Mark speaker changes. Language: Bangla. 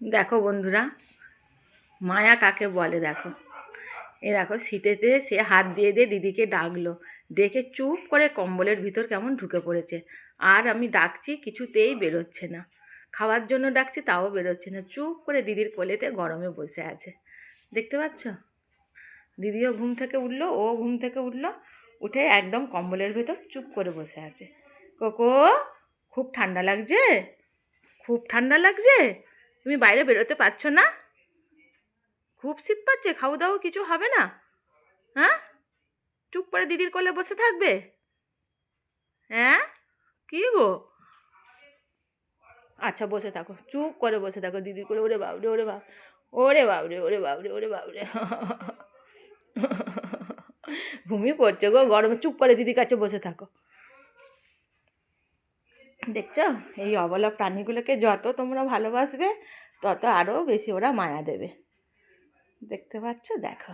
Speaker 1: দেখো বন্ধুরা, মায়া কাকে বলে দেখো। এ দেখো শীতেতে সে হাত দিয়ে দিয়ে দিদিকে ডাকলো, ডেকে চুপ করে কম্বলের ভিতর কেমন ঢুকে পড়েছে। আর আমি ডাকছি কিছুতেই বেরোচ্ছে না, খাওয়ার জন্য ডাকছি তাও বেরোচ্ছে না, চুপ করে দিদির কোলেতে গরমে বসে আছে। দেখতে পাচ্ছ? দিদিও ঘুম থেকে উঠলো, ও ঘুম থেকে উঠলো, উঠে একদম কম্বলের ভেতর চুপ করে বসে আছে। কোকো, খুব ঠান্ডা লাগছে? খুব ঠান্ডা লাগছে? তুমি বাইরে বেরোতে পারছো না? খুব শীত পাচ্ছে, খাওয়া দাওয়া কিছু হবে না? হ্যাঁ, চুপ করে দিদির কোলে বসে থাকবে? হ্যাঁ, কি গো? আচ্ছা বসে থাকো, চুপ করে বসে থাকো দিদির কোলে। ওরে বাবরে, ওরে বাপ, ওরে বাবরে, ওরে বাবরে, ওরে বাবরে। ঘুমিয়ে পড়ছে গো গরমে, চুপ করে দিদির কাছে বসে থাকো। দেখছো, এই অবলা প্রাণীগুলোকে যত তোমরা ভালোবাসবে তত আরও বেশি ওরা মায়া দেবে। দেখতে পাচ্ছ? দেখো।